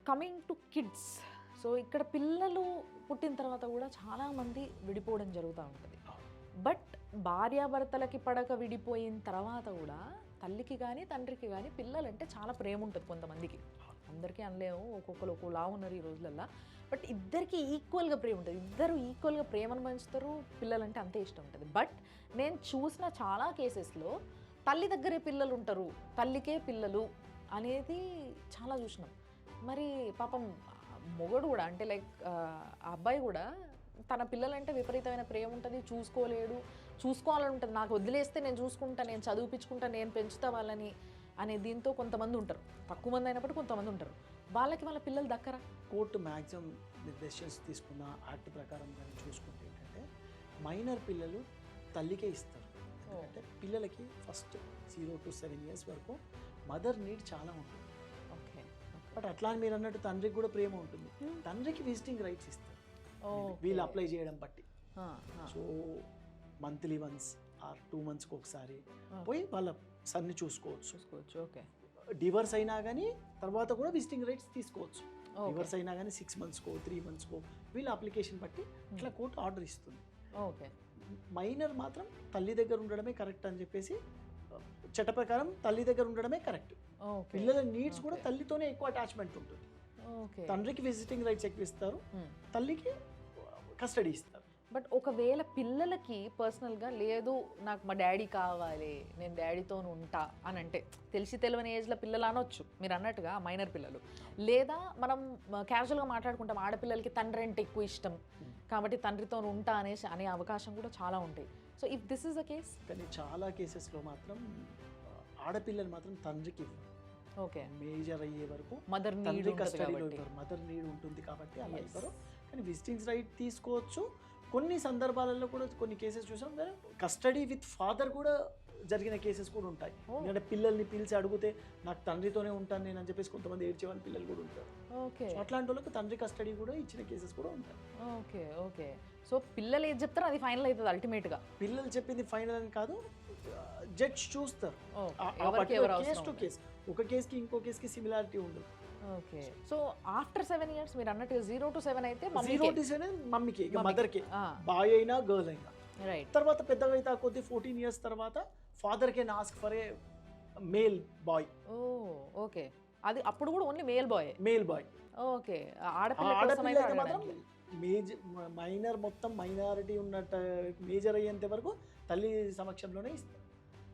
Coming to kids, so ఇక్కడ పిల్లలు పుట్టిన తర్వాత కూడా చాలామంది విడిపోవడం జరుగుతూ ఉంటుంది. బట్ భార్యాభర్తలకి పడక విడిపోయిన తర్వాత కూడా తల్లికి కానీ తండ్రికి కానీ పిల్లలంటే చాలా ప్రేమ ఉంటుంది కొంతమందికి. అందరికీ అనలేము, ఒక్కొక్కరు ఒక్కోలా ఉన్నారు ఈ రోజులల్లో. బట్ ఇద్దరికి ఈక్వల్గా ప్రేమ ఉంటుంది, ఇద్దరు ఈక్వల్గా ప్రేమను పంచుతారు, పిల్లలంటే అంతే ఇష్టం ఉంటుంది. బట్ నేను చూసిన చాలా కేసెస్లో తల్లి దగ్గరే పిల్లలు ఉంటారు, తల్లికే పిల్లలు అనేది చాలా చూసినాం. మరి పాపం మొగడు కూడా అంటే లైక్ ఆ అబ్బాయి కూడా తన పిల్లలంటే విపరీతమైన ప్రేమ ఉంటుంది, చూసుకోలేడు, చూసుకోవాలని ఉంటుంది, నాకు వదిలేస్తే నేను చూసుకుంటా, నేను చదివిపించుకుంటా, నేను పెంచుతా వాళ్ళని అనే దీంతో కొంతమంది ఉంటారు. తక్కువ మంది అయినప్పుడు కొంతమంది ఉంటారు. వాళ్ళకి వాళ్ళ పిల్లలు దక్కరా? కోర్టు మ్యాక్సిమం డెసిషన్స్ తీసుకున్న యాక్ట్ ప్రకారం కానీ చూసుకుంటే ఏంటంటే మైనర్ పిల్లలు తల్లికే ఇస్తారు. ఎందుకంటే పిల్లలకి ఫస్ట్ 0 to 7 years వరకు మదర్ నీడ్ చాలా ఉంటుంది. ఓకే. బట్ అట్లా అని మీరు అన్నట్టు తండ్రికి కూడా ప్రేమ ఉంటుంది. తండ్రికి విజిటింగ్ రైట్స్ ఇస్తారు వీళ్ళు అప్లై చేయడం బట్టి. సో మంత్లీ వన్స్ ఆర్ 2 monthsకి ఒకసారి పోయి వాళ్ళ సన్ని చూసుకోవచ్చు. ఓకే. డివర్స్ అయినా కానీ తర్వాత కూడా విజిటింగ్ రైట్స్ తీసుకోవచ్చు. డివర్స్ అయినా కానీ 6 monthsకో 3 monthsకో వీళ్ళ అప్లికేషన్ బట్టి ఇట్లా కోర్టు ఆర్డర్ ఇస్తుంది. ఓకే. మైనర్ మాత్రం తల్లి దగ్గర ఉండడమే కరెక్ట్ అని చెప్పేసి చట్ట ప్రకారం తల్లి దగ్గర ఉండడమే కరెక్ట్. పిల్లల నీడ్స్ కూడా తల్లితోనే ఎక్కువ అటాచ్మెంట్ ఉంటుంది. తండ్రికి విజిటింగ్ రైట్స్ ఎక్కువ ఇస్తారు, తల్లికి కస్టడీ ఇస్తారు. బట్ ఒకవేళ పిల్లలకి పర్సనల్గా లేదు నాకు మా డాడీ కావాలి, నేను డాడీతో ఉంటా అని అంటే, తెలిసి తెలియని ఏజ్లో పిల్లలు అనొచ్చు మీరు అన్నట్టుగా మైనర్ పిల్లలు, లేదా మనం క్యాజువల్గా మాట్లాడుకుంటాం ఆడపిల్లలకి తండ్రి అంటే ఎక్కువ ఇష్టం కాబట్టి తండ్రితో ఉంటా అనే అవకాశం కూడా చాలా ఉంటాయి. So if this is the case, కానీ చాలా కేసెస్లో మాత్రం ఆడపిల్లలు మాత్రం తండ్రికి ఓకే మేజర్ అయ్యే వరకు మదర్ నీడ్ ఉంటుంది కాబట్టి అలా ఇవ్వరు. కానీ విజిటింగ్ రైట్ తీసుకోవచ్చు. కొన్ని సందర్భాలలో కూడా కొన్ని కేసెస్ చూసాం కస్టడీ విత్ ఫాదర్ కూడా జరిగిన కేసెస్ కూడా ఉంటాయి. ఎందుకంటే పిల్లల్ని పిలిచి అడిగితే నాకు తండ్రితోనే ఉంటాను నేను అని చెప్పేసి కొంతమంది ఏడ్చేవాళ్ళ పిల్లలు కూడా ఉంటారు. ఓకే. అట్లాంటి వాళ్ళకి తండ్రి కస్టడీ కూడా ఇచ్చిన కేసెస్ కూడా ఉంటాయి. ఓకే. ఓకే. సో పిల్లలు ఏది చెప్తారో అది ఫైనల్ అవుతుంది అల్టిమేట్గా. పిల్లలు చెప్పింది ఫైనల్ అని కాదు, జడ్జ్ చూస్తారు కేస్ టు కేస్. ఒక కేసుకి ఇంకో కేసుకి సిమిలారిటీ ఉండదు. ఓకే. సో ఆఫ్టర్ 7 years మీరు అన్నట్టుగా 0 to 7 అయితే 0 to 7 మమ్మీకి, మదర్కి, బాయ్ అయినా గర్ల్ అయినా. రైట్. తర్వాత పెద్దగా అయితే కొద్ది 14 years తర్వాత father can ask for a male boy. Okay. అది అప్పుడు కూడా ఓన్లీ మేల్ బాయ్. ఓకే. ఆడపిల్ల మాత్రం మైనర్ మొత్తం మైనారిటీ ఉన్నట్టు మేజర్ అయ్యేంత వరకు తల్లి సమక్షంలోనే ఇస్తారు.